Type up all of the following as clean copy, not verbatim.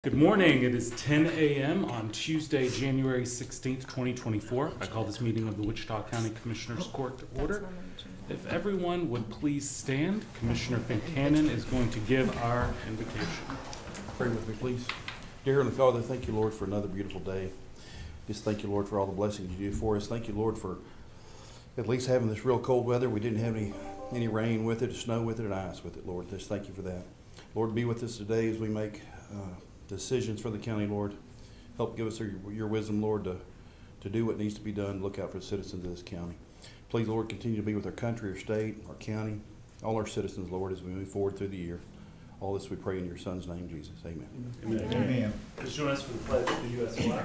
Good morning. It is 10 a.m. on Tuesday, January 16th, 2024. I call this meeting of the Wichita County Commissioners Court to order. If everyone would please stand, Commissioner Fincannon is going to give our invocation. Pray with me, please. Dear Heavenly Father, thank you, Lord, for another beautiful day. Just thank you, Lord, for all the blessings you do for us. Thank you, Lord, for at least having this real cold weather. We didn't have any rain with it, snow with it, and ice with it, Lord. Just thank you for that. Lord, be with us today as we make decisions for the county, Lord. Help give us your wisdom, Lord, to do what needs to be done. Look out for the citizens of this county. Please, Lord, continue to be with our country, our state, our county, all our citizens, Lord, as we move forward through the year. All this we pray in your Son's name, Jesus. Amen. Amen. Amen. Please join us for the pledge of the U.S. flag.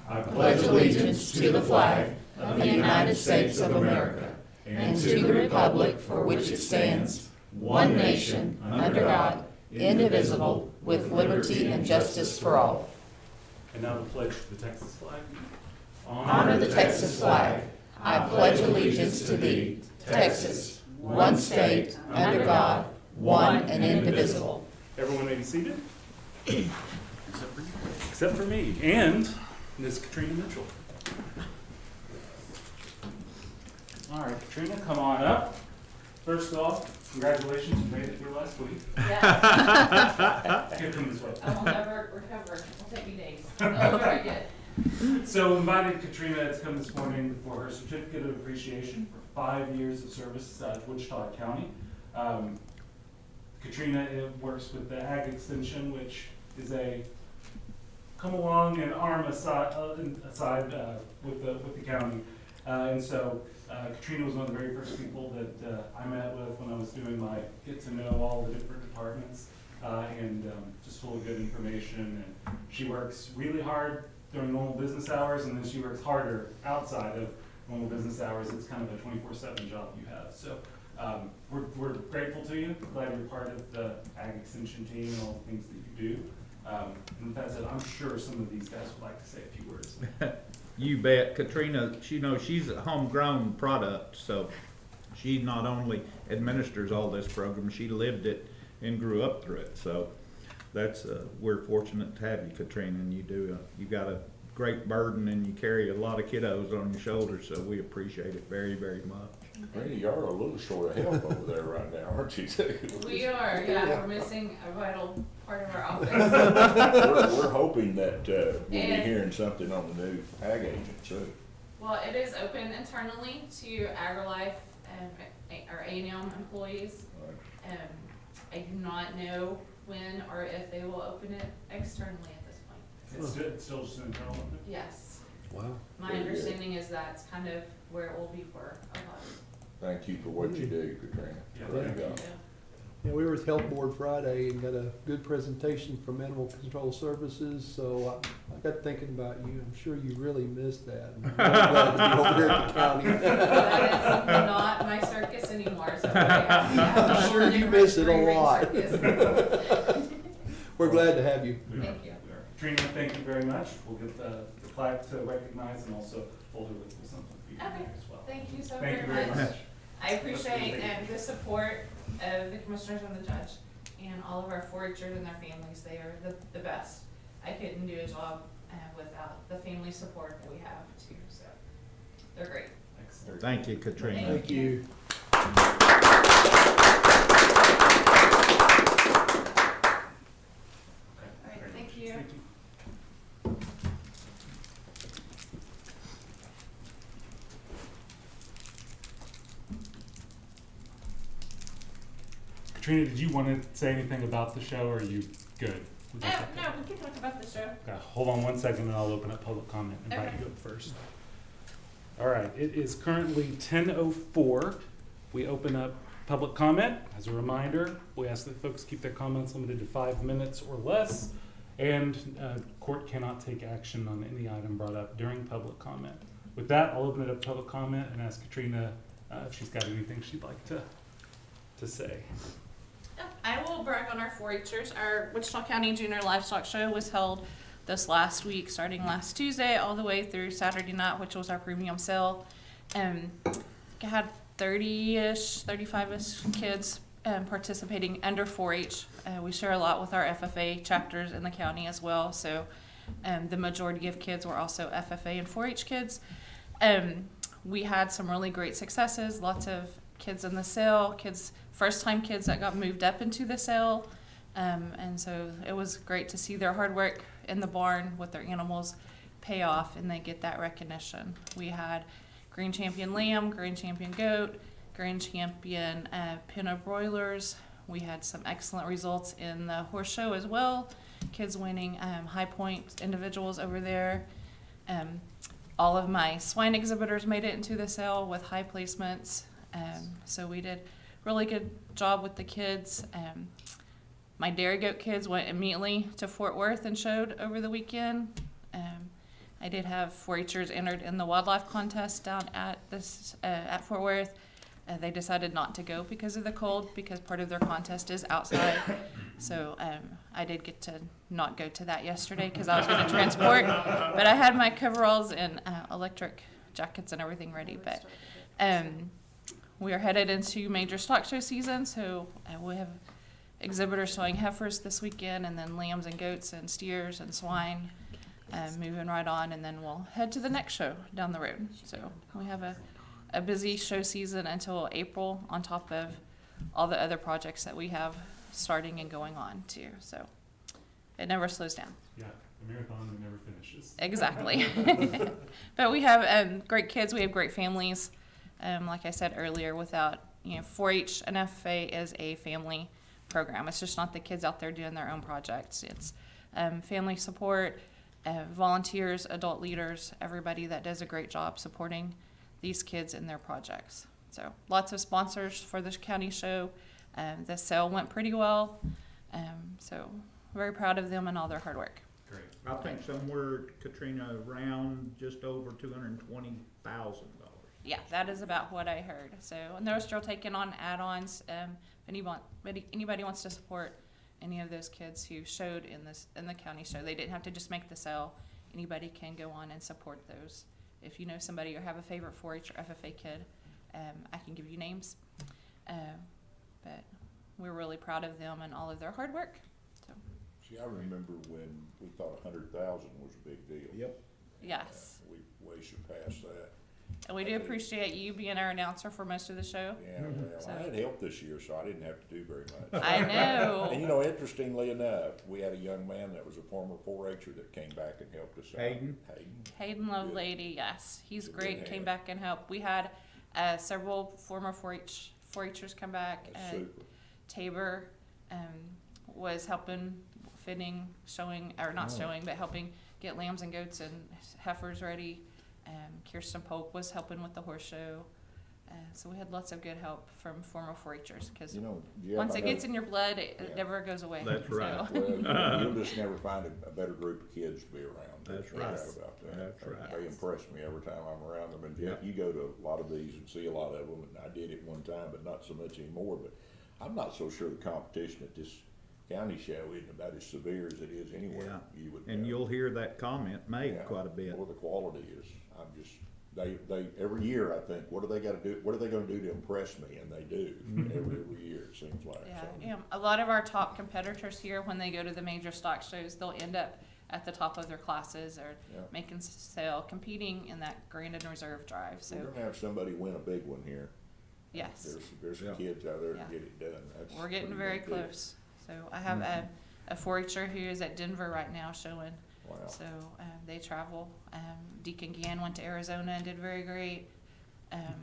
I pledge allegiance to the flag of the United States of America and to the republic for which it stands, one nation, under God, indivisible, with liberty and justice for all. And now the pledge to the Texas flag. Honor the Texas flag. I pledge allegiance to thee, Texas, one state, under God, one and indivisible. Everyone may be seated. Except for me and Ms. Katrina Mitchell. All right, Katrina, come on up. First off, congratulations, you made it through last week. Yeah. Here, come this way. I will never recover. It'll take me days. Oh, very good. So invited Katrina to come this morning for her certificate of appreciation for 5 years of service to Wichita County. Katrina works with the Ag Extension, which is a come along and arm aside with the county. And so Katrina was one of the very first people that I met with when I was doing my get to know all the different departments and just full of good information. And she works really hard during normal business hours, and then she works harder outside of normal business hours. It's kind of a 24/7 job you have. So we're grateful to you. Glad you're part of the Ag Extension team and all the things that you do. And with that said, I'm sure some of these guys would like to say a few words. You bet. Katrina, she's a homegrown product, so she not only administers all this program, she lived it and grew up through it. So that's we're fortunate to have you, Katrina, and you got a great burden and you carry a lot of kiddos on your shoulders, so we appreciate it very, very much. Katrina, you are a little short of help over there right now, aren't you? We are, yeah. We're missing a vital part of our office. We're hoping that we'll be hearing something on the new ag agent soon. Well, it is open internally to AgriLife and our A&M employees. I do not know when or if they will open it externally at this point. It's still just an internal one? Yes. Wow. My understanding is that's kind of where it will be for a lot. Thank you for what you do, Katrina. Yeah. There you go. Yeah, we were with Health Board Friday and got a good presentation from Animal Control Services, so I got thinking about you. I'm sure you really missed that. I'm glad to be over here at the county. That is not my circus anymore, so very happy to have I'm a sure whole you different miss it a free-range lot. circus. We're glad to have you. Thank you. Katrina, thank you very much. We'll get the plaque to recognize and also folder with something for you Okay. as well. Thank you so Thank you very very much. much. I appreciate the support of the commissioners and the judge and all of our foragers and their families. They are the best. I couldn't do a job without the family support that we have too, so they're great. Excellent. Thank you, Katrina. Thank you. Okay. All right, Very thank much. you. Thank you. Katrina, did you want to say anything about the show, or are you good? Is that okay? No, we can talk about the show. Okay, hold on one second and I'll open up public comment and invite Okay. you up first. All right, it is currently 10:04. We open up public comment. As a reminder, we ask that folks keep their comments limited to 5 minutes or less, and court cannot take action on any item brought up during public comment. With that, I'll open it up to public comment and ask Katrina if she's got anything she'd like to say. I will brag on our 4-Hers. Our Wichita County Junior Livestock Show was held this last week, starting last Tuesday all the way through Saturday night, which was our premium sale. I had 30-ish, 35-ish kids participating under 4-H. We share a lot with our FFA chapters in the county as well, so the majority of kids were also FFA and 4-H kids. We had some really great successes, lots of kids in the sale, first-time kids that got moved up into the sale, and so it was great to see their hard work in the barn with their animals pay off and they get that recognition. We had Green Champion Lamb, Green Champion Goat, Green Champion Pinna Broilers. We had some excellent results in the horse show as well. Kids winning high point individuals over there. All of my swine exhibitors made it into the sale with high placements. So we did really good job with the kids. My dairy goat kids went immediately to Fort Worth and showed over the weekend. I did have 4-H'ers entered in the wildlife contest down at at Fort Worth. They decided not to go because of the cold, because part of their contest is outside. So I did get to not go to that yesterday because I was going to transport, but I had my coveralls and electric jackets and everything ready. But we are headed into major stock show season, so we have exhibitors showing heifers this weekend, and then lambs and goats and steers and swine, moving right on, and then we'll head to the next show down the road. So we have a busy show season until April, on top of all the other projects that we have starting and going on too. So it never slows down. Yeah, the marathon that never finishes. Exactly. But we have great kids. We have great families. Like I said earlier, without 4-H and FFA is a family program. It's just not the kids out there doing their own projects. It's family support, volunteers, adult leaders, everybody that does a great job supporting these kids in their projects. So lots of sponsors for this county show. The sale went pretty well. So very proud of them and all their hard work. Great. I think somewhere, Katrina, around just over $220,000. Yeah, that is about what I heard. So, and they're still taking on add-ons. If anybody wants to support any of those kids who showed in the county show, they didn't have to just make the sale. Anybody can go on and support those. If you know somebody or have a favorite 4-H or FFA kid, I can give you names. But we're really proud of them and all of their hard work. So. See, I remember when we thought 100,000 was a big deal. Yep. Yes. We way surpassed that. And we do appreciate you being our announcer for most of the show. Yeah, well, So- I had help this year, so I didn't have to do very much. I know. And interestingly enough, we had a young man that was a former 4-H'er that came back and helped us out. Hayden? Hayden Lovelady, yes. He's Good great, hand. came back and helped. We had several former 4-H'ers come back. That's super. Tabor was helping fitting, showing, or not showing, but helping get lambs and goats and heifers ready. Kirsten Polk was helping with the horse show. So we had lots of good help from former 4-H'ers, because Jeff, once I it know- gets in your blood, it Yeah. never goes away. That's right. So. Well, you'll just never find a better group of kids to be around. That's No right. doubt about that. That's right. They impress me every time I'm around them. And Jeff, Yeah. you go to a lot of these and see a lot of them, and I did it one time, but not so much anymore. But I'm not so sure the competition at this county show isn't about as severe as it is anywhere. Yeah. You would And know. you'll hear that comment made Yeah, quite a bit. Or the quality is, they every year I think, what are they gonna do, what are they gonna do to impress me? And they do, every year it seems like. Yeah, So, yeah. A lot of our top competitors here, when they go to the major stock shows, they'll end up at the top of their classes or Yeah. making sale, competing in that Grand and Reserve drive. So, we're gonna have somebody win a big one here. yes, There's some Yeah. kids out there Yeah. to get it done. That's we're getting pretty very big deal. close. So I have a 4-H'er who is at Denver right now showing. Wow. So they travel. Deacon Gann went to Arizona and did very great.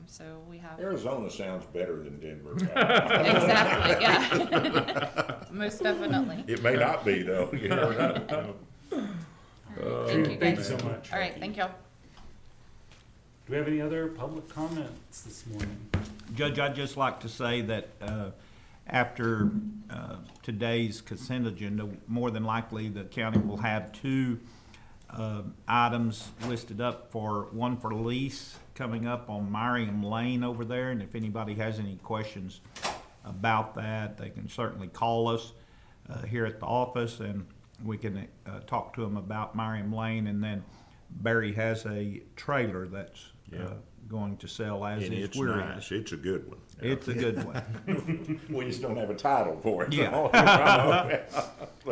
So we have Arizona sounds better than Denver. exactly, yeah, most definitely. It may not be though, you never know. Thank you, Thank you guys. so much. All right, thank y'all. Do we have any other public comments this morning? Judge, I'd just like to say that after today's consent agenda, more than likely the county will have two items listed up, one for lease coming up on Miriam Lane over there. And if anybody has any questions about that, they can certainly call us here at the office, and we can talk to them about Miriam Lane. And then Barry has a trailer that's Yeah. going to sell as And is it's we're nice, it's a good one. It's a good one. We just don't have a title for it. Yeah.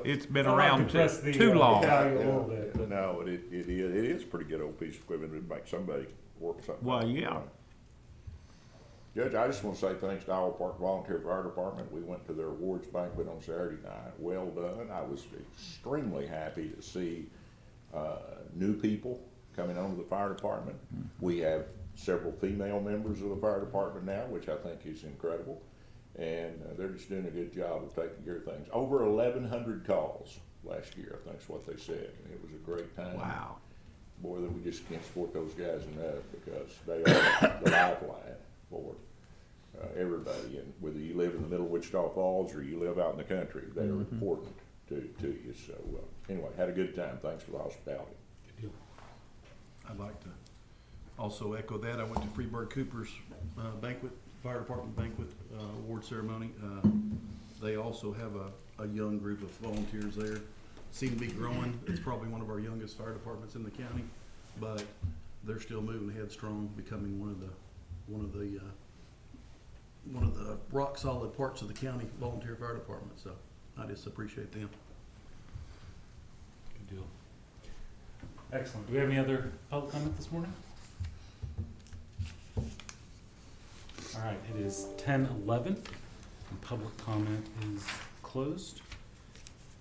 It's been I'd like to around press the, too long. value a little bit, but- No, it is a pretty good old piece of equipment, it'd make somebody work something. Well, out. yeah. Judge, I just wanna say thanks to Iowa Park Volunteer Fire Department, we went to their awards banquet on Saturday night, well done, I was extremely happy to see, new people coming onto the fire department. We have several female members of the fire department now, which I think is incredible, and they're just doing a good job of taking care of things. Over 1,100 calls last year, I think's what they said, and it was a great time. Wow. Boy, that we just can't support those guys enough, because they are the lifeline for everybody, and whether you live in the middle of Wichita Falls or you live out in the country, they are important to you. So anyway, had a good time. Thanks for the hospitality. Good deal. I'd like to also echo that. I went to Freeburg Cooper's banquet, fire department banquet, award ceremony. They also have a young group of volunteers there. Seem to be growing. It's probably one of our youngest fire departments in the county, but they're still moving ahead strong, becoming one of the rock solid parts of the county volunteer fire department. So I just appreciate them. Good deal. Excellent. Do we have any other public comment this morning? All right, it is 10:11, and public comment is closed.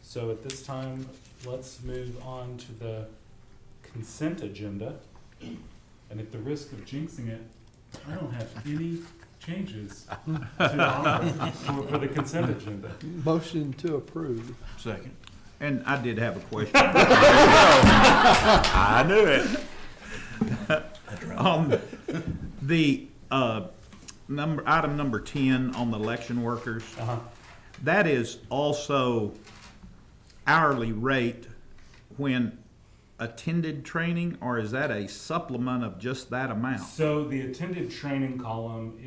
So at this time, let's move on to the consent agenda. And at the risk of jinxing it, I don't have any changes to offer for the consent agenda. Motion to approve. Second. And I did have a question. I knew it. On the, item number 10 on the election workers, Uh-huh. that is also hourly rate when attended training, or is that a supplement of just that amount? So the attended training column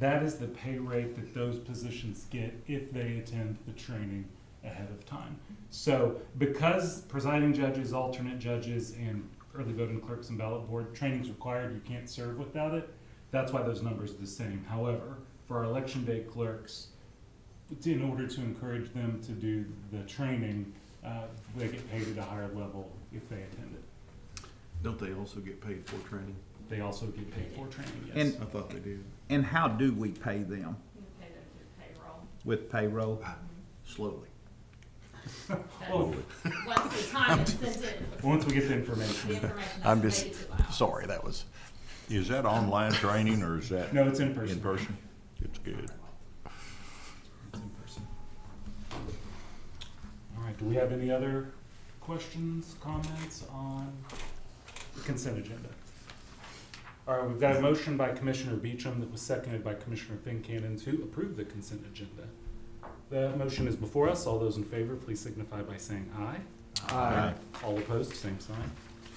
that is the pay rate that those positions get if they attend the training ahead of time. So because presiding judges, alternate judges, and early voting clerks and ballot board training's required, you can't serve without it. That's why those numbers are the same. However, for our election day clerks, in order to encourage them to do the training, they get paid at a higher level if they attend it. Don't they also get paid for training? They also get paid for training, yes. And- I thought they did. And how do we pay them? You pay them through payroll. With payroll? Slowly. Well, Once the time is sent in, once we get the the information. information I'm is just, paid to us. sorry, that was. Is that online training or is that? No, it's in person. In person? It's good. It's in person. All right, do we have any other questions, comments on the consent agenda? All right, we've got a motion by Commissioner Beecham that was seconded by Commissioner Fincannon to approve the consent agenda. The motion is before us. All those in favor, please signify by saying aye. Aye. All opposed, same sign.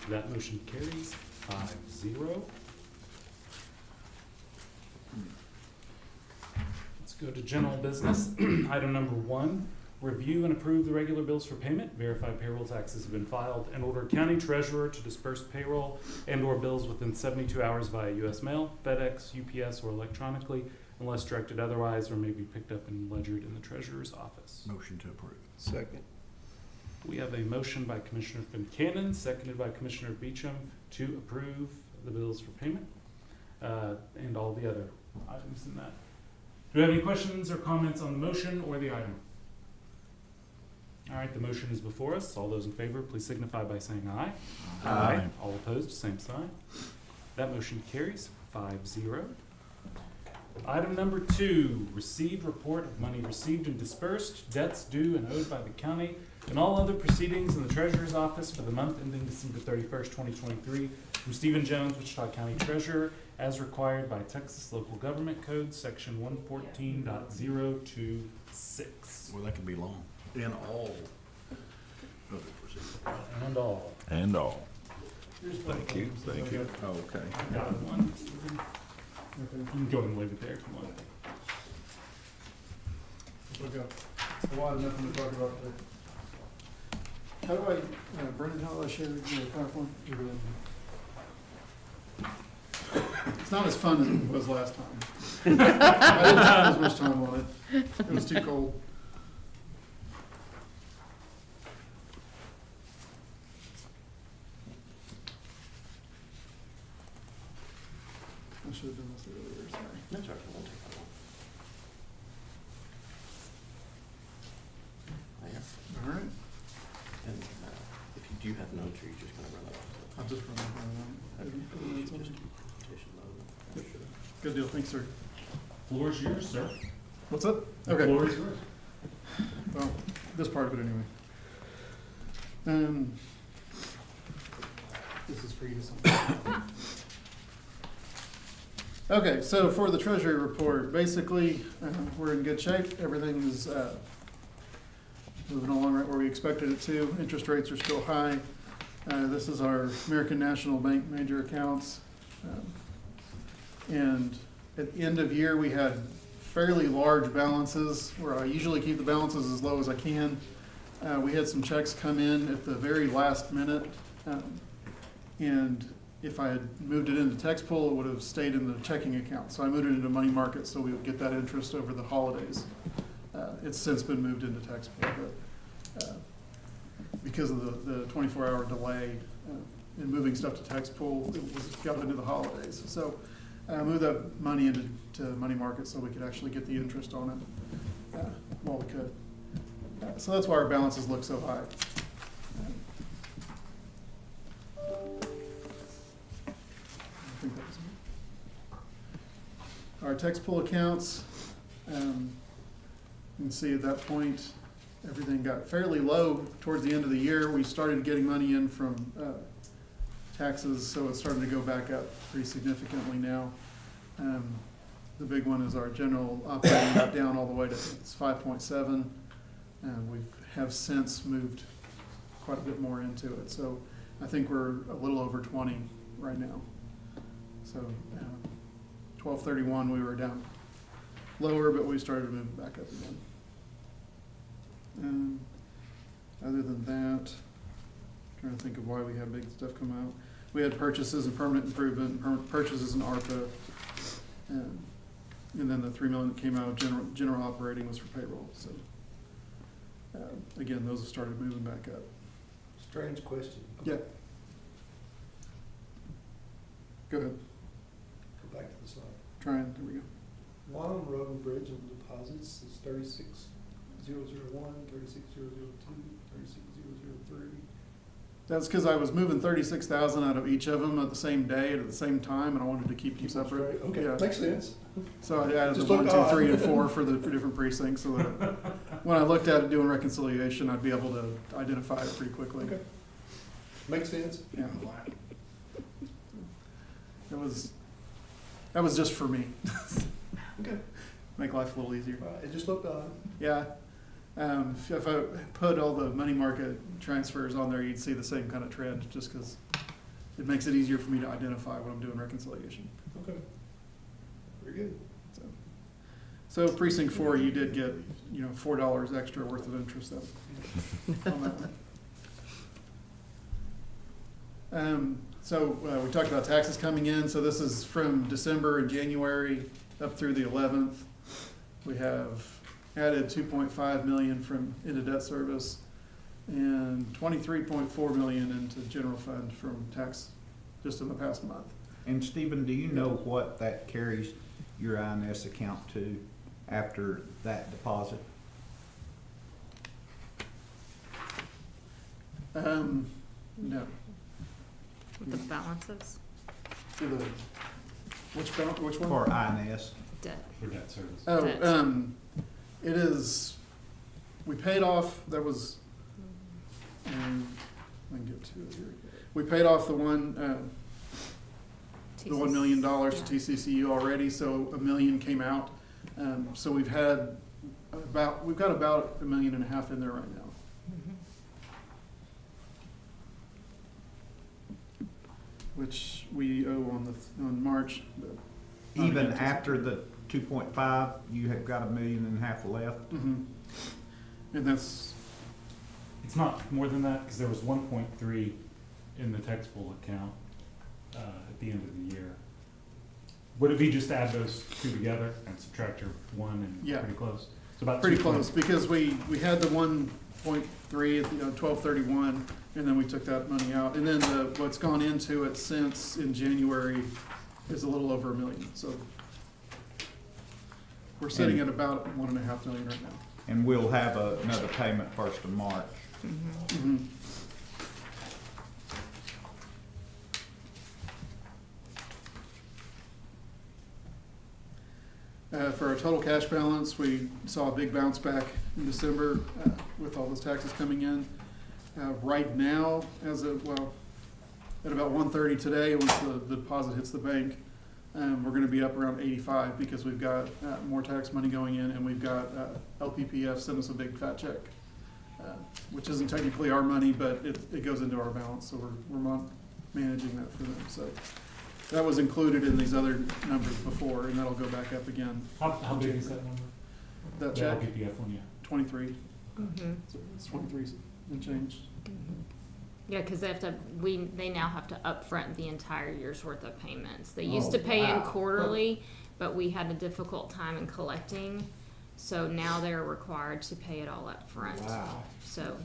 That motion carries 5-0. Let's go to general business. Item number 1, review and approve the regular bills for payment. Verified payroll taxes have been filed, and order county treasurer to disperse payroll and/or bills within 72 hours via U.S. mail, FedEx, UPS, or electronically, unless directed otherwise, or may be picked up and ledgered in the treasurer's office. Motion to approve. Second. We have a motion by Commissioner Fincannon, seconded by Commissioner Beecham, to approve the bills for payment, and all the other items in that. Do we have any questions or comments on the motion or the item? All right, the motion is before us. All those in favor, please signify by saying aye. Aye. All opposed, same sign. That motion carries 5-0. Item number 2, receive report of money received and dispersed, debts due and owed by the county, and all other proceedings in the treasurer's office for the month ending December 31st, 2023, from Stephen Jones, Wichita County Treasurer, as required by Texas Local Government Code, Section 114.026. Well, that could be long. In all other proceedings. And all. And all. Thank you, thank you. Oh, okay. Got one. You can go and leave it there if you want. A lot of nothing to talk about there. How do I, Brendan, how do I share the PowerPoint? It's not as fun as it was last time. I didn't spend as much time on it. It was too cold. I should have done this earlier, sorry. That's all right, it won't take that long. There. All right, And if you do have notes, or you're just gonna run off. I'll just run over Just that. do petition mode. Good deal, thanks, sir. Floor is yours, sir. What's up? The Okay. floor is yours. Well, this part of it anyway. This is for you to sign. Okay, so for the treasury report, basically, we're in good shape. Everything is moving along right where we expected it to. Interest rates are still high. This is our American National Bank major accounts. And at the end of year, we had fairly large balances, where I usually keep the balances as low as I can. We had some checks come in at the very last minute. And if I had moved it into tax pool, it would have stayed in the checking account. So I moved it into money market so we would get that interest over the holidays. It's since been moved into tax pool, but because of the 24-hour delay in moving stuff to tax pool, it got into the holidays. So I moved that money into money market so we could actually get the interest on it while we could. So that's why our balances look so high. I think that was it. Our tax pool accounts, you can see at that point, everything got fairly low towards the end of the year. We started getting money in from taxes, so it's starting to go back up pretty significantly now. The big one is our general operating got down all the way to 5.7, and we have since moved quite a bit more into it. So I think we're a little over 20 right now. So 12/31 we were down lower, but we started to move back up again. Other than that, trying to think of why we had big stuff come out. We had purchases and permanent improvement, purchases in ARPA, and then the $3 million that came out of general operating was for payroll. So again, those have started moving back up. Strange question. Yeah. Go ahead. Go back to the slide. Trying. There we go. Long Road and Bridge and deposits is 36,001, 36,002, 36,003. That's because I was moving 36,000 out of each of them at the same day and at the same time, and I wanted to keep them separate. Okay, Yeah. makes sense. So I added Just the 1, looked 2, odd. 3, and 4 for different precincts, so that when I looked at it doing reconciliation, I'd be able to identify it pretty quickly. Okay. Makes sense. Yeah. That was just for me. Okay. Make life a little easier. It just looked odd. Yeah. If I put all the money market transfers on there, you'd see the same kind of trend, just because it makes it easier for me to identify when I'm doing reconciliation. Okay. Very good. So precinct 4, you did get, $4 extra worth of interest on that one. So we talked about taxes coming in. So this is from December and January up through the 11th. We have added 2.5 million into debt service and 23.4 million into general fund from tax just in the past month. And Stephen, do you know what that carries your INS account to after that deposit? No. With the balances, To the, which one? For INS? debt. For debt service. Oh, Debt. it is, we paid off, that was, I can get to it here. We paid off the $1 million to TCCU already, so $1 million came out. So we've got about $1.5 million in there right now. Which we owe on March. But not Even again, after the 2.5, you have got $1.5 million left? Mhm. And that's It's not more than that, because there was 1.3 in the taxable account at the end of the year. Would it be just to add those two together and subtract your 1 and Yeah. pretty close? So about Pretty 2 close, because we had the 1.3 at, 12/31, and then we took that money out. And then what's gone into it since in January is a little over $1 million, so we're sitting at about $1.5 million right now. And we'll have another payment 1st of March. Mhm. For our total cash balance, we saw a big bounce back in December with all those taxes coming in. Right now, at about 1:30 today, once the deposit hits the bank, we're gonna be up around 85 because we've got more tax money going in, and we've got LPPF sent us a big fat check, which isn't technically our money, but it goes into our balance, so we're managing that for them. So that was included in these other numbers before, and that'll go back up again. How big is that number? That The check, LPPF one, yeah. 23, Mhm. so it's 23 and change. Yeah, because they now have to upfront the entire year's worth of payments. They used to Oh, pay in wow. quarterly, but we had a difficult time in collecting. So now they're required to pay it all up front. Wow. So,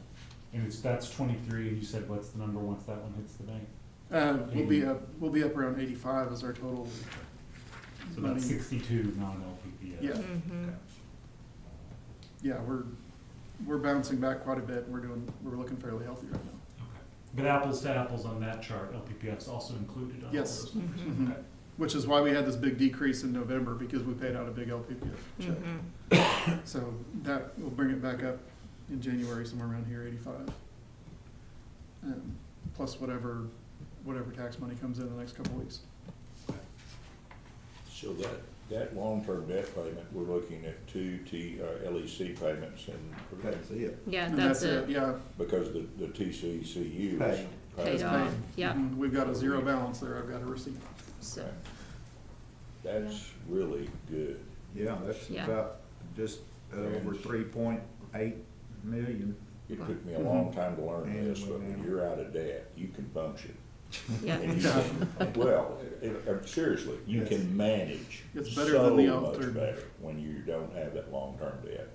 And that's 23, and you said what's the number once that one hits the bank? We'll be up around 85 as our total So money. that's 62 non-LPPF. Yeah. mhm. Yeah, we're bouncing back quite a bit. We're looking fairly healthy right now. Okay. But apples to apples on that chart, LPPF's also included on all Yes. those numbers? Mhm. Okay. Which is why we had this big decrease in November, because we paid out a big LPPF check. Mhm. So that will bring it back up in January, somewhere around here, 85. Plus whatever tax money comes in the next couple weeks. So that long-term debt payment, we're looking at two LEC payments and That's it. Yeah, And that's it. Yeah. because the TCCU is Paid. Paid It's off. paid. Yep. Mhm. We've got a zero balance there. I've got a receipt. So, Okay. That's really good. Yeah, that's Yeah. about just over 3.8 million. It took me a long time to learn this, but when you're out of debt, you can function. yeah. And you can, well, seriously, you can manage It's better than the so much alternative. better when you don't have that long-term debt.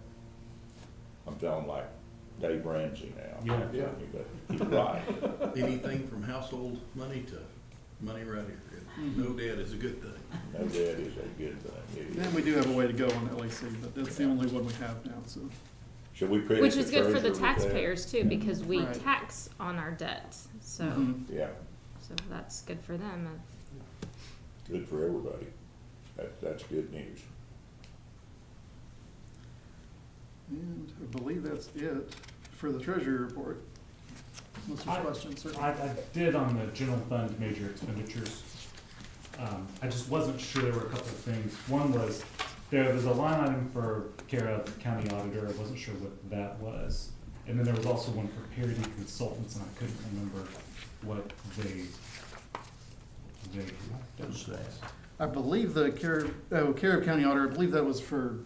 I'm feeling like Dave Ramsey now. I'm Yeah. telling you, but he's right. Anything from household money to money right here. No debt is a good thing. No debt is a good thing. It is. And we do have a way to go on LEC, but that's the only one we have now, so. Should we create Which the is good for the treasurer with that? taxpayers too, because we Right. tax on our debt. So, Mhm. Yeah, so that's good for them. good for everybody. That's good news. And I believe that's it for the treasury report. Unless there's questions, certainly. I did on the general fund major expenditures. I just wasn't sure, there were a couple of things. One was, there was a line item for care of county auditor, I wasn't sure what that was. And then there was also one for Parity Consultants, and I couldn't remember what they I believe the care of county auditor, I believe that was for,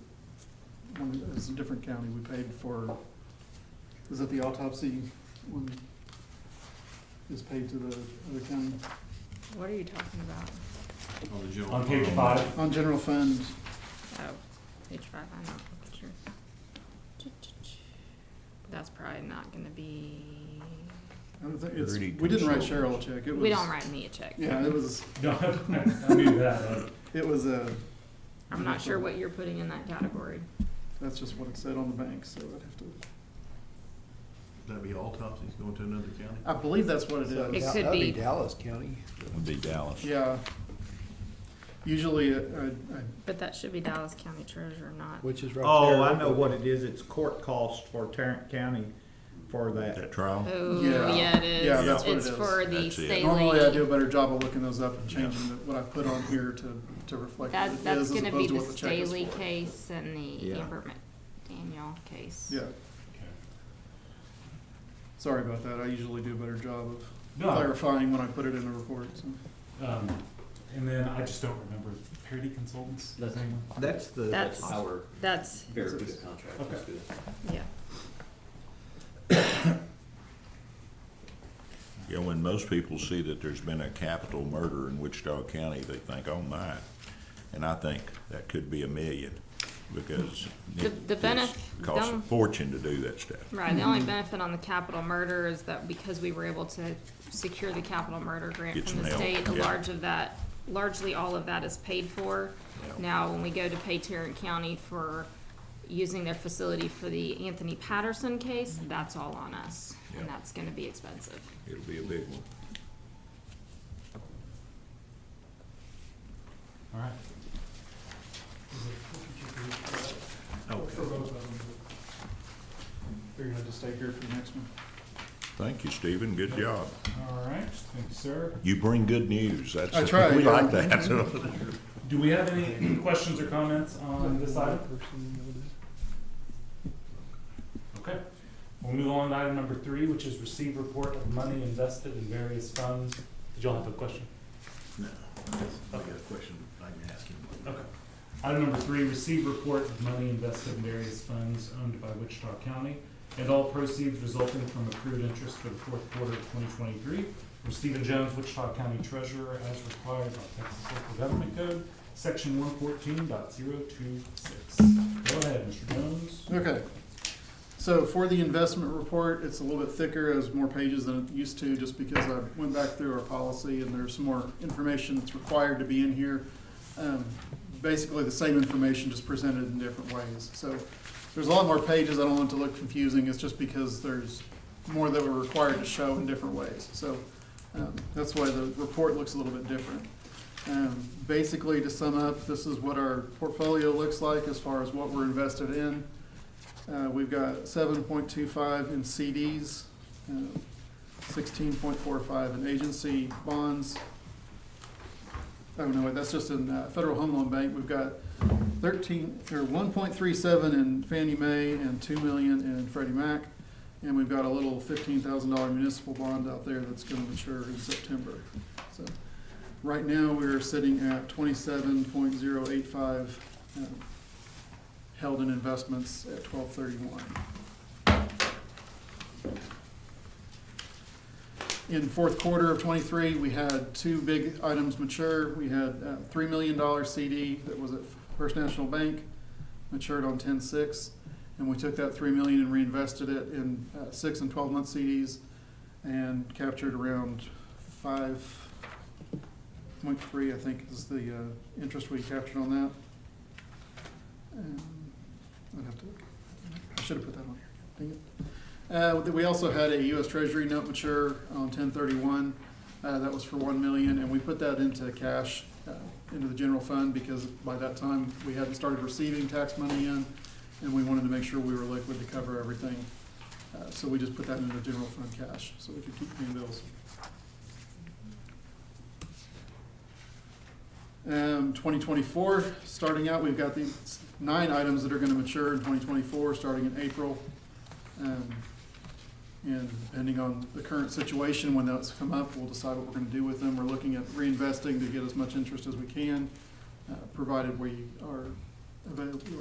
it was a different county we paid for, was it the autopsy one is paid to the other county? What are you talking about? On the general On page fund. 5. On general fund, Oh, page 5, I'm not sure. That's probably not gonna be, I don't think it's, Parity we didn't write Consultants. Cheryl a check. It was. we don't write me a check. Yeah, it was, No, I knew that. it was a, I'm not sure what you're putting in that category. that's just what it said on the bank, so I'd have to, That'd be autopsies going to another county? I believe that's what it It is. could That'd be. Dallas County. Would be Dallas. Yeah. Usually, But that should be Dallas County Treasurer, not. Which is right there. Oh, I know what it is. It's court cost for Tarrant County for that. That trial? Oh, Yeah. yeah, it is. Yeah, that's what It's it is. for the That's it. state normally I do a lady. better job of looking those up and changing what I put on here to reflect what That, it that's is as gonna be opposed to the what the check is Staley for. case and the Yeah. Amber Daniel case. Yeah, sorry about that. I usually do a better job of No. clarifying when I put it in the report, so. And then I just don't remember, Parity Consultants? That's- anyone? That's the. That's, Our that's, very good contract. Okay. That's good. yeah. You know, when most people see that there's been a capital murder in Wichita County, they think, oh my. And I think that could be $1 million, because The it costs a them- fortune to do that stuff. Right, the only benefit on the capital murder is that because we were able to secure the capital murder grant Get from the some help, state, yeah. largely all of that is paid for. Yeah. Now, when we go to pay Tarrant County for using their facility for the Anthony Patterson case, that's all on us, and Yeah. that's gonna be expensive. It'll be a big one. All right. For both of them. You're gonna just stay here for the next one. Thank you, Stephen. Good job. All right, thank you, sir. You bring good news. That's, I try, we yeah. like that. Do we have any questions or comments on this item? Okay, we'll move on to item number 3, which is receive report of money invested in various funds. Did y'all have a question? No, I got a question I can ask him. Okay. Item number 3, receive report of money invested in various funds owned by Wichita County and all proceeds resulting from accrued interest for the 4th quarter of 2023 from Stephen Jones, Wichita County Treasurer, as required by Texas Local Government Code, Section 114.026. Go ahead, Mr. Jones. Okay. So for the investment report, it's a little bit thicker, has more pages than it used to, just because I went back through our policy and there's some more information that's required to be in here. Basically the same information, just presented in different ways. So there's a lot more pages. I don't want it to look confusing. It's just because there's more that we're required to show in different ways. So that's why the report looks a little bit different. Basically, to sum up, this is what our portfolio looks like as far as what we're invested in. We've got 7.25 in CDs, 16.45 in agency bonds. Oh, no, wait, that's just in Federal Home Loan Bank. We've got 1.37 in Fannie Mae and $2 million in Freddie Mac. And we've got a little $15,000 municipal bond out there that's gonna mature in September. So right now, we're sitting at 27.085 held in investments at 12/31. In 4th quarter of '23, we had 2 big items mature. We had a $3 million CD that was at First National Bank, matured on 10/6, and we took that $3 million and reinvested it in 6 and 12-month CDs and captured around 5.3, I think, is the interest we captured on that. I should have put that on here. Dang it. We also had a U.S. Treasury note mature on 10/31. That was for $1 million, and we put that into cash, into the general fund, because by that time we hadn't started receiving tax money in, and we wanted to make sure we were liquid to cover everything. So we just put that into general fund cash, so we could keep paying bills. 2024, starting out, we've got these 9 items that are going to mature in 2024, starting in April. And depending on the current situation, when those come up, we'll decide what we're going to do with them. We're looking at reinvesting to get as much interest as we can, provided we are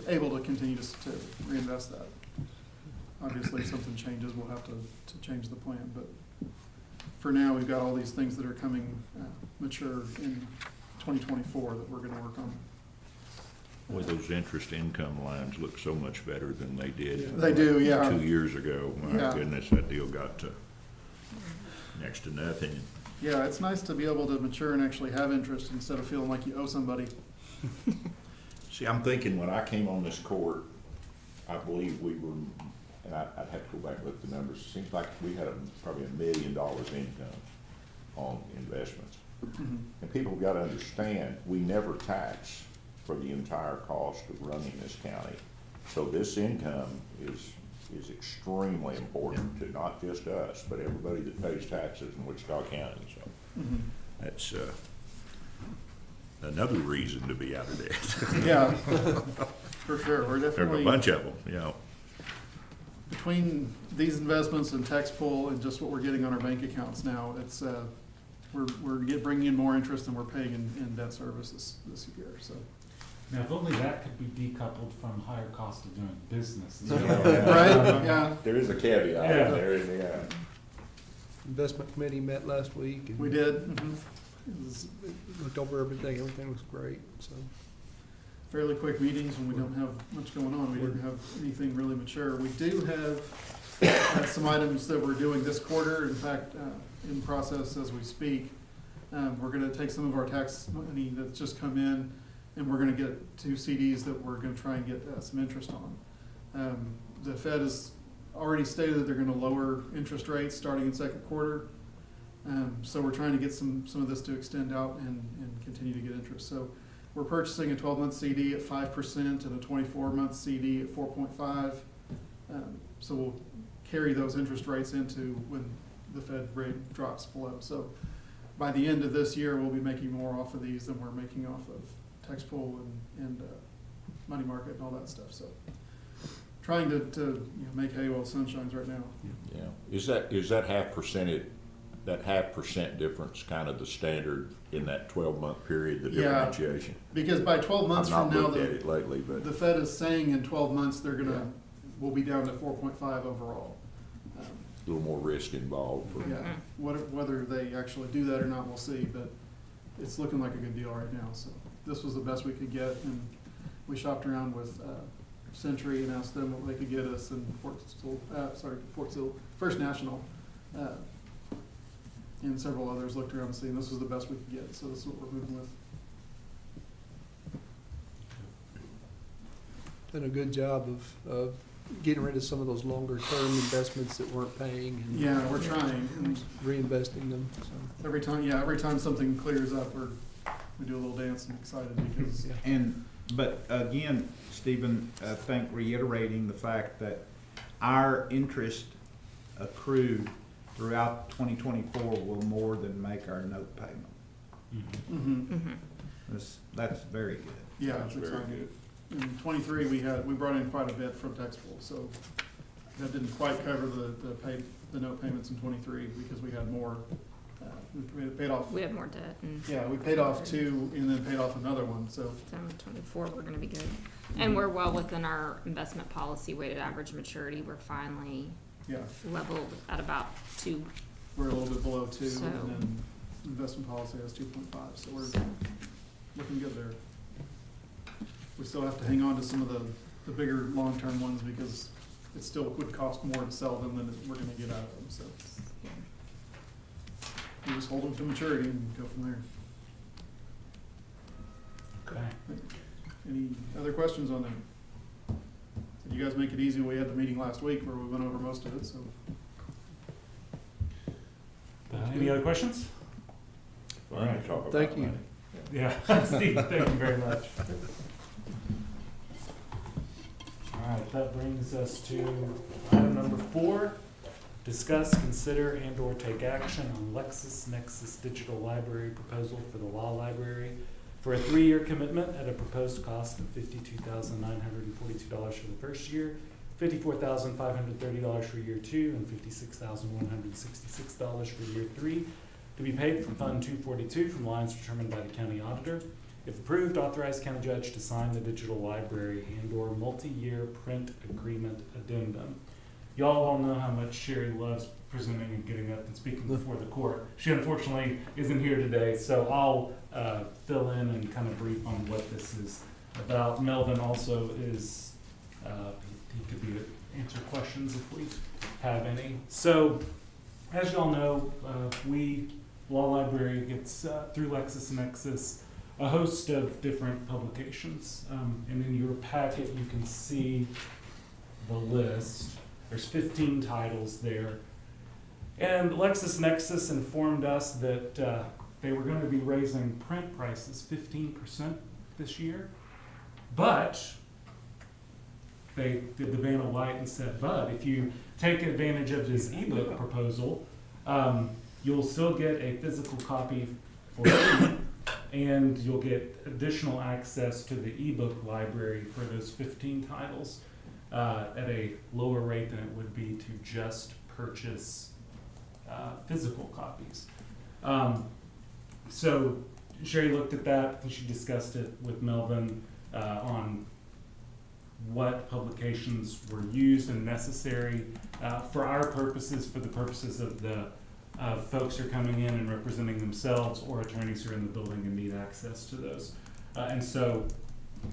able to continue to reinvest that. Obviously, if something changes, we'll have to change the plan. But for now, we've got all these things that are coming mature in 2024 that we're going to work on. Boy, those interest income lines look so much better than they did. They do, yeah. 2 years ago. My Yeah. goodness, that deal got to next to nothing. Yeah, it's nice to be able to mature and actually have interest instead of feeling like you owe somebody. See, I'm thinking when I came on this court, I believe we were, and I'd have to go back and look at the numbers. It seems like we had probably $1 million income on investments. Mhm. And people have got to understand, we never tax for the entire cost of running this county. So this income is extremely important to not just us, but everybody that pays taxes in Wichita County. So Mhm. that's another reason to be out of debt. Yeah, for sure. We're There's a definitely, bunch of them, you know. between these investments and tax pull and just what we're getting on our bank accounts now, it's, we're bringing in more interest than we're paying in debt services this year, so. Now, if only that could be decoupled from higher cost of doing business. Right, yeah. There is a caveat Yeah. there, yeah. investment committee met last week. And We did. Mhm. Looked over everything. Everything was great, so. Fairly quick meetings when we don't have much going on. We didn't have anything really mature. We do have some items that we're doing this quarter, in fact, in process as we speak. We're gonna take some of our tax money that's just come in, and we're gonna get 2 CDs that we're gonna try and get some interest on. The Fed has already stated that they're gonna lower interest rates starting in second quarter. So we're trying to get some of this to extend out and continue to get interest. So we're purchasing a 12-month CD at 5% and a 24-month CD at 4.5. So we'll carry those interest rates into when the Fed rate drops below. So by the end of this year, we'll be making more off of these than we're making off of tax pool and money market and all that stuff. So trying to make hay while the sun shines right now. Yeah, is that half percent difference kind of the standard in that 12-month period, the Yeah. differentiation? Because by 12 months I've from not now, looked at it lately, but the Fed is saying in 12 months, we'll be down to 4.5 overall. a little more risk involved. For, Yeah, whether they actually do that or not, we'll see, but it's looking like a good deal right now, so this was the best we could get, and we shopped around with Century and asked them what they could get us, and Fort Sill, First National, and several others looked around and seen this was the best we could get, so this is what we're moving with. Done a good job of getting rid of some of those longer term investments that weren't paying. And Yeah, we're trying, and reinvesting them, so. every time something clears up, we do a little dance and excited because Yeah. But again, Stephen, I think reiterating the fact that our interest accrued throughout 2024 will more than make our note payment. Mhm. That's very good. Yeah, That's it's very exciting. In 23, we brought in quite a bit from tax pool, so that didn't quite cover the note payments in 23 because we had more, we paid off. We have more debt, and Yeah, we paid off 2 and then paid off another one, so. so in 24, we're gonna be good. And we're well within our investment policy weighted average maturity. We're finally Yeah, leveled at about 2. we're a little bit below 2 So- and then investment policy has 2.5, so we're looking good there. We still have to hang on to some of the bigger long-term ones because it still would cost more to sell them than we're gonna get out of them, so. We just hold them to maturity and go from there. Okay. Any other questions on that? Did you guys make it easy? We had the meeting last week where we went over most of it, so. Any other questions? All right, talk about Thank you. money. Yeah, Steve, thank you very much. All right, that brings us to item number 4. Discuss, consider, and/or take action on LexisNexis Digital Library proposal for the Law Library for a 3-year commitment at a proposed cost of $52,942 for the first year, $54,530 for year 2, and $56,166 for year 3, to be paid from Fund 242 from lines determined by the county auditor. If approved, authorize county judge to sign the digital library and/or multi-year print agreement addendum. Y'all all know how much Sherry loves presenting and getting up and speaking before the court. She unfortunately isn't here today, so I'll fill in and kind of brief on what this is about. Melvin also is, he could be answer questions if we have any. So, as y'all know, Law Library gets, through LexisNexis, a host of different publications. And in your packet, you can see the list. There's 15 titles there. And LexisNexis informed us that they were going to be raising print prices 15% this year. But they did the Vanna White and said, but if you take advantage of this ebook proposal, you'll still get a physical copy for free, and you'll get additional access to the ebook library for those 15 titles at a lower rate than it would be to just purchase physical copies. So Sherry looked at that and she discussed it with Melvin on what publications were used and necessary for our purposes, for the purposes of the folks are coming in and representing themselves or attorneys who are in the building and need access to those. And so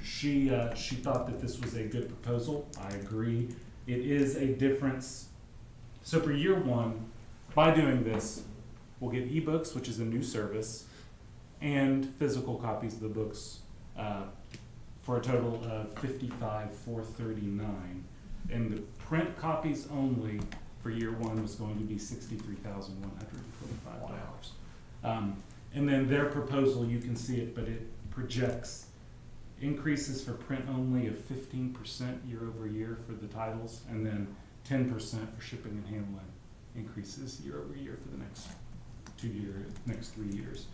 she thought that this was a good proposal. I agree. It is a difference. So for year one, by doing this, we'll get ebooks, which is a new service, and physical copies of the books for a total of $55,439. And the print copies only for year one was going to be $63,125. And then their proposal, you can see it, but it projects increases for print only of 15% year over year for the titles, and then 10% for shipping and handling increases year over year for the next 3 years.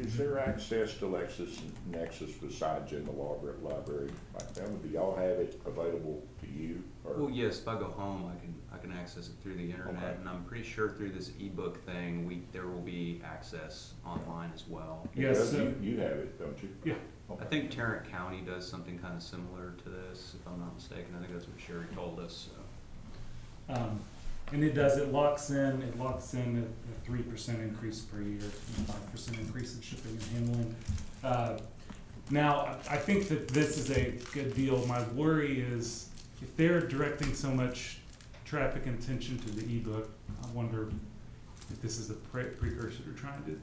Is there access to LexisNexis besides in the library? Like that, do y'all have it available to you? Or? Well, yes, if I go home, I can access it through the internet, Okay. and I'm pretty sure through this ebook thing, there will be access online as well. Yes, You have it, don't you? Yeah. Okay. I think Tarrant County does something kind of similar to this, if I'm not mistaken. I think that's what Sherry told us, so. And it locks in a 3% increase per year, and a 5% increase in shipping and handling. Now, I think that this is a good deal. My worry is if they're directing so much traffic and attention to the ebook, I wonder if this is a precursor to trying to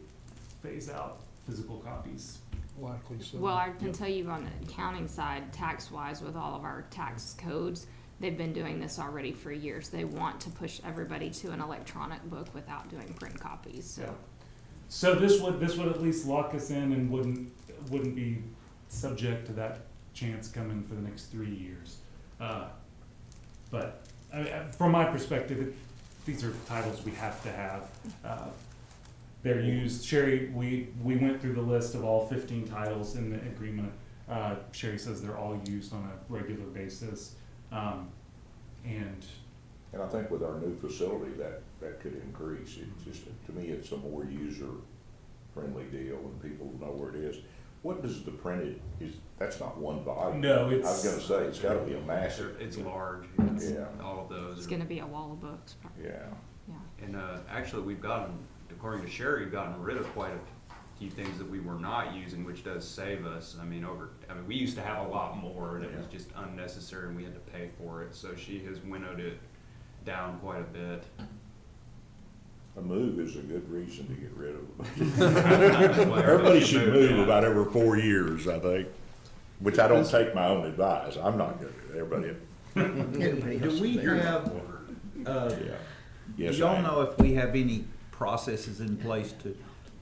phase out physical copies. Likely so. Well, I can tell you on the accounting side, tax-wise, with all of our tax codes, they've been doing this already for years. They want to push everybody to an electronic book without doing print copies, so. Yeah. So this would at least lock us in and wouldn't be subject to that chance coming for the next 3 years. But from my perspective, these are titles we have to have. They're used. Sherry, we went through the list of all 15 titles in the agreement. Sherry says they're all used on a regular basis. And I think with our new facility, that could increase. It just, to me, it's a more user-friendly deal and people know where it is. What does the printed, that's not one volume? no, I was gonna say, it's gotta be a massive. It's large. Yeah. All of those. It's are- gonna be a wall of books, probably. Yeah. Yeah. And actually, we've gotten, according to Sherry, we've gotten rid of quite a few things that we were not using, which does save us. I mean, we used to have a lot more, and it was just unnecessary, and we had to pay for it. So she has winnowed it down quite a bit. A move is a good reason to get rid of them. That's why Everybody should move yeah. about every 4 years, I think, which I don't take my own advice. I'm not good at it. Everybody. Do we have, Yeah. do Yes, I y'all am. know if we have any processes in place to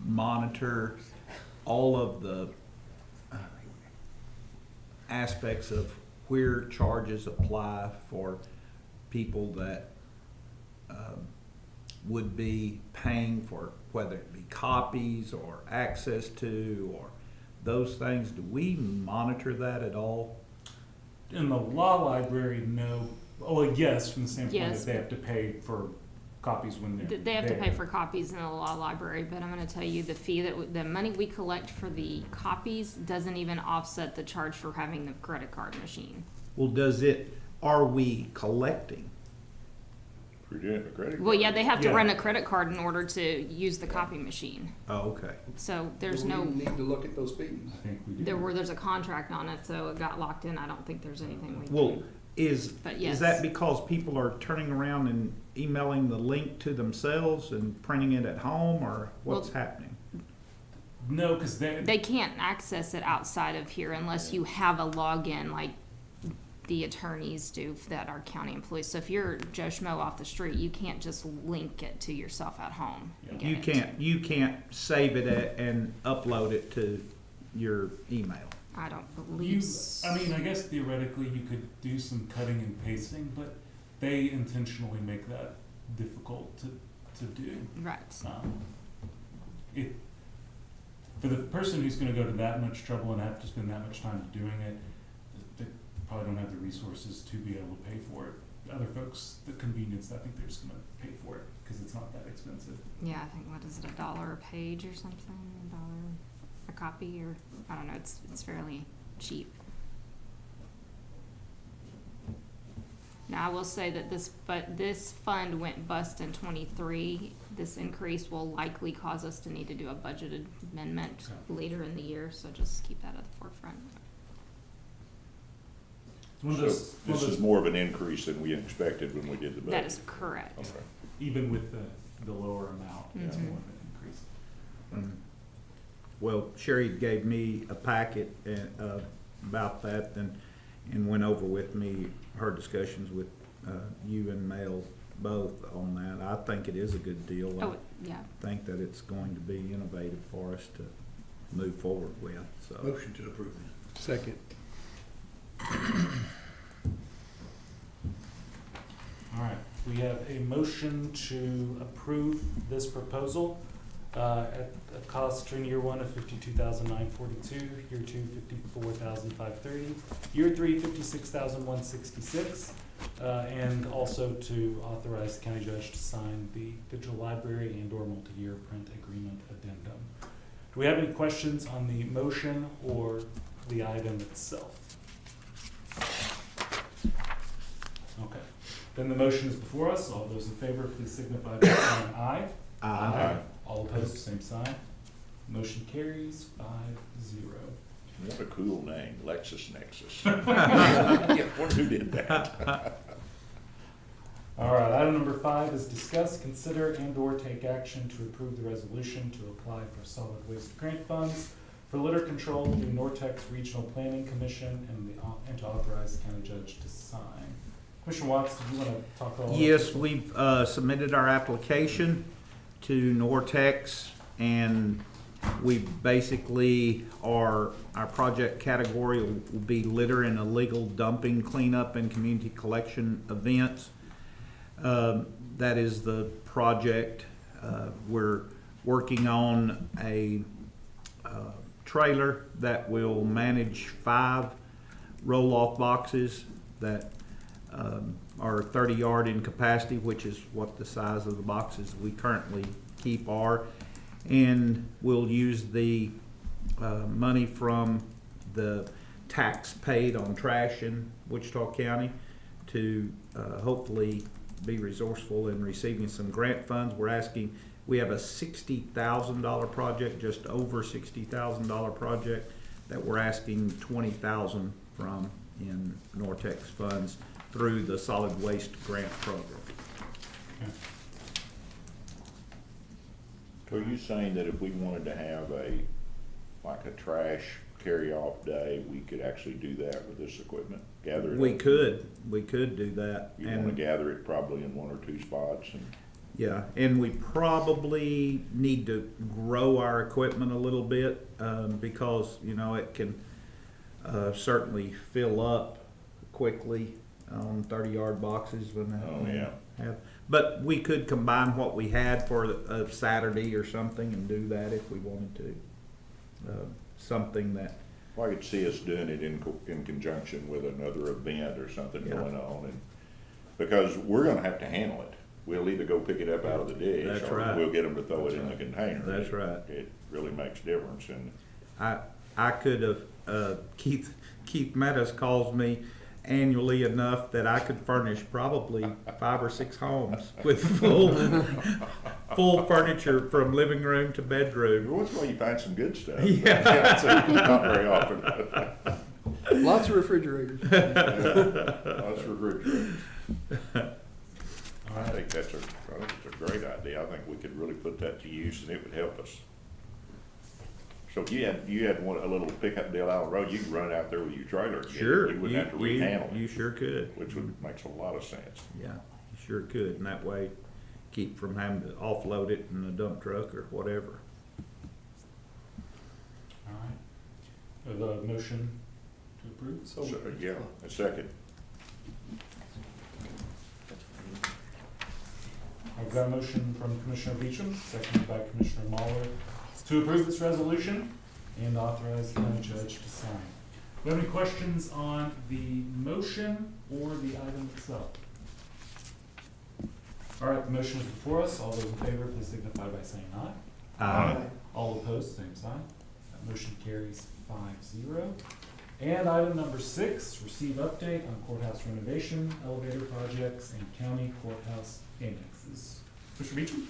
monitor all of the aspects of where charges apply for people that would be paying for, whether it be copies or access to or those things? Do we monitor that at all? in the law library, no. Oh, yes, from the standpoint Yes. that they have to pay for copies when they're They have to pay there. for copies in the law library, but I'm gonna tell you, the fee the money we collect for the copies doesn't even offset the charge for having the credit card machine. Well, are we collecting? If you're doing a credit Well, yeah, they have to Yeah. run a credit card in order to use the copy machine. Oh, okay. So there's Do we no, need to look at those fees. I think we do. there's a contract on it, so it got locked in. I don't think there's anything we can. Well, But yes. is that because people are turning around and emailing the link to themselves and printing it at home, or what's Well- happening? No, because They can't access it outside of here unless you have a login like the attorneys do that are county employees. So if you're Joe Schmo off the street, you can't just link it to yourself at home. and Yeah. get You it. can't save it and upload it to your email. I don't You, believe. I mean, I guess theoretically you could do some cutting and pasting, but they intentionally make that difficult to do. Right. It, for the person who's gonna go to that much trouble and have to spend that much time doing it, they probably don't have the resources to be able to pay for it. Other folks, the convenience, I think they're just gonna pay for it, cause it's not that expensive. Yeah, I think, what is it, $1 a page or something? $1 a copy, or, I don't know, it's fairly cheap. Now, I will say that this fund went bust in '23 this increase will likely cause us to need to do a budget amendment later in the year, so just keep that at the forefront. So this is more of an increase than we expected when we did the budget? That is correct. Okay. Even with the lower amount, it's Mhm. more of an increase. Well, Sherry gave me a packet about that and went over with me her discussions with you and Mel both on that. I think it is a good deal. Oh, yeah. I think that it's going to be innovative for us to move forward with, so. Motion to approve. Second. All right, we have a motion to approve this proposal at a cost in year one of $52,942, year two $54,530, year three $56,166, and also to authorize the county judge to sign the digital library and/or multi-year print agreement addendum. Do we have any questions on the motion or the item itself? Okay, then the motion is before us. All those in favor, please signify by saying aye. Aye. All opposed, same sign. Motion carries 5-0. What a cool name, LexisNexis. Yeah, wonder who did that? All right, item number 5 is discuss, consider, and/or take action to approve the resolution to apply for solid waste grant funds for litter control through Nortex Regional Planning Commission and to authorize the county judge to sign. Commissioner Watts, did you want to talk about? Yes, we've submitted our application to Nortex, and we basically our project category will be litter and illegal dumping, cleanup, and community collection events. That is the project. We're working on a trailer that will manage 5 roll-off boxes that are 30-yard in capacity, which is what the size of the boxes we currently keep are. And we'll use the money from the tax paid on trash in Wichita County to hopefully be resourceful in receiving some grant funds. We have a $60,000 project, just over $60,000 project that we're asking $20,000 from in Nortex funds through the solid waste grant program. Okay. So are you saying that if we wanted to have like a trash carry-off day, we could actually do that with this equipment? Gather it We up? could do that. You wanna gather it probably in 1 or 2 spots and. Yeah, and we probably need to grow our equipment a little bit, because, it can certainly fill up quickly on 30-yard boxes when that. But we could combine what we had for a Saturday or something and do that if we wanted to. Something that. Well, I could see us doing it in conjunction with another event or something Yeah. going on, and because we're gonna have to handle it. We'll either go pick it up out of the ditch, That's or right. we'll get them to throw That's it in the right. container. That's right. It really makes difference, and I could have, Keith Meadows calls me annually enough that I could furnish probably 5 or 6 homes with full furniture from living room to bedroom. every once in a while you find some good stuff. Yeah. So not very often. Lots of refrigerators. Lots of refrigerators. I think it's a great idea. I think we could really put that to use, and it would help us. So if you had a little pickup deal out on the road, you could run out there with your trailer. and get it. Sure. You wouldn't have to rehandle You it, sure could. which makes a lot of sense. Yeah, you sure could. And that way keep from having to offload it in a dump truck or whatever. All right. We have a motion to approve. So, yeah, a second. I've got a motion from Commissioner Beecham, seconded by Commissioner Mahler, to approve this resolution and authorize the county judge to sign. Do we have any questions on the motion or the item itself? All right, the motion is before us. All those in favor, please signify by saying aye. All opposed, same sign. That motion carries 5-0. And item number 6, receive update on courthouse renovation, elevator projects, and county courthouse annexes. Mr. Beecham?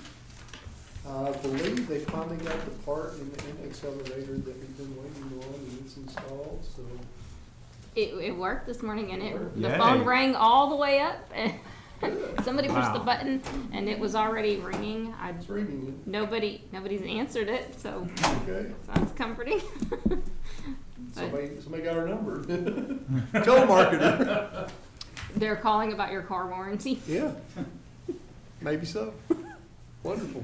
I believe they finally got the part in the NX elevator that we've been waiting on, and it's installed, so. It worked this morning, and the Yay. phone rang all the way up. And somebody pushed the Wow. button, and it was already ringing. It's ringing, Nobody's answered it, so okay. that's comforting. Somebody got our number. Telemarketer. They're calling about your car warranty. Yeah, maybe so. Wonderful.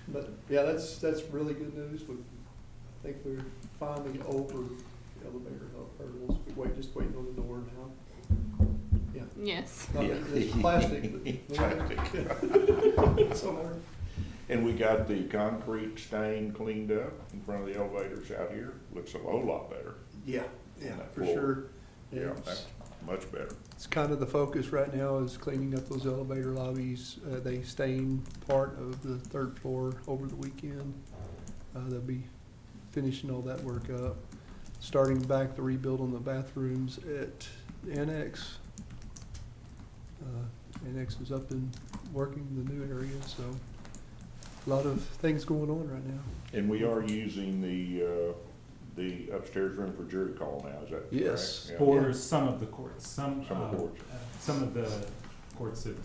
But, yeah, that's really good news. I think we're finally over the elevator hurdles. Just waiting on the door now. Yeah. Yes. Not that it's plastic, but. Plastic. Somewhere. And we got the concrete stain cleaned up in front of the elevators out here. Looks a whole lot better. Yeah, yeah, That for floor. sure. Yeah, It's- that's much better. It's kind of the focus right now is cleaning up those elevator lobbies. They stained part of the third floor over the weekend. They'll be finishing all that work up. Starting back the rebuild on the bathrooms at Annex. Annex is up and working in the new area, so a lot of things going on right now. And we are using the upstairs room for jury call now, is that correct? Yes. Yeah. For some of the courts, some Some of the courts. some of the courts have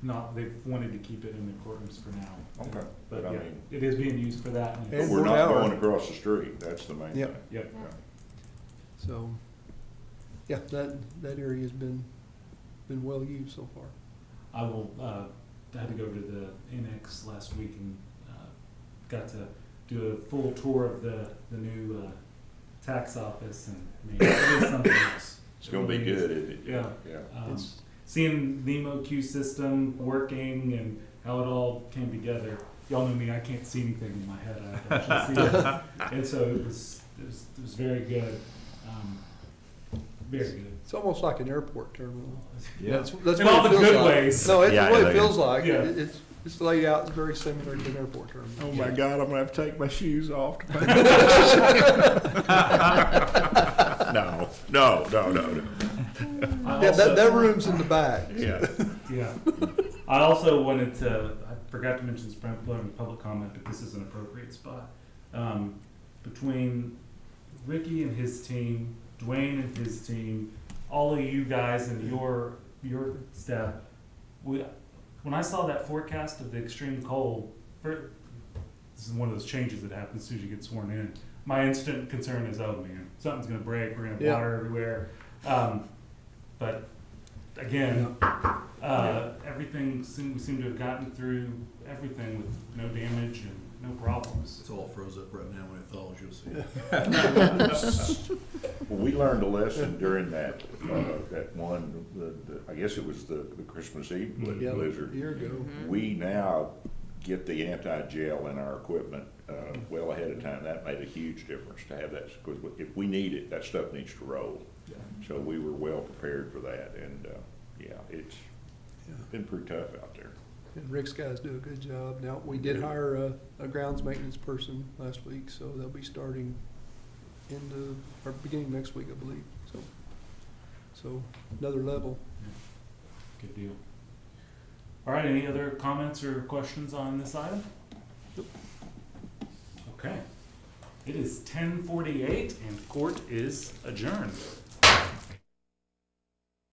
not, they've wanted to keep it in the courtrooms for now. Okay, But but I yeah, mean, it is being used for that. and but it's- And we're one not hour. going across the street, that's the main Yep. thing. Yep. Yeah. So, yeah, that area's been well used so far. I will, I had to go to the NX last week and, got to do a full tour of the new, tax office, and man, it is something else. It's gonna be good, isn't it? Yeah. Yeah. It's seeing the MOQ system working and how it all came together. Y'all know me, I can't see anything in my head. I have to actually see it. And so it was very good. Very good. It's almost like an airport terminal. Yeah. That's In what all it the feels good like. ways. No, it's Yeah, what yeah, it feels like. Yeah. It's laid out very similar to an airport terminal. Oh my God, I'm gonna have to take my shoes off to pay. No. I Yeah, also- that room's in the back. Yeah. Yeah. I also wanted to, I forgot to mention this public comment, but this is an appropriate spot. Between Ricky and his team, Dwayne and his team, all of you guys and your staff, when I saw that forecast of the extreme cold, this is one of those changes that happens as soon as you get sworn in. My instant concern is, oh man, something's gonna break, we're gonna have Yeah. water everywhere. But again, everything, we seem to have gotten through everything with no damage and no problems. It's all froze up right now. When it thaws, you'll see. Well, we learned a lesson during that one, I guess it was the Christmas Eve Yeah, blizzard. a year ago. We now get the anti-gel in our equipment well ahead of time. That made a huge difference to have that, because if we need it, that stuff needs to roll. So we were well prepared for that, and yeah, it's been pretty tough out there. And Rick's guys do a good job. Now, we did hire a grounds maintenance person last week, so they'll be starting beginning next week, I believe. So another level. Good deal. All right, any other comments or questions on this item? Okay. It is 10:48 and court is adjourned.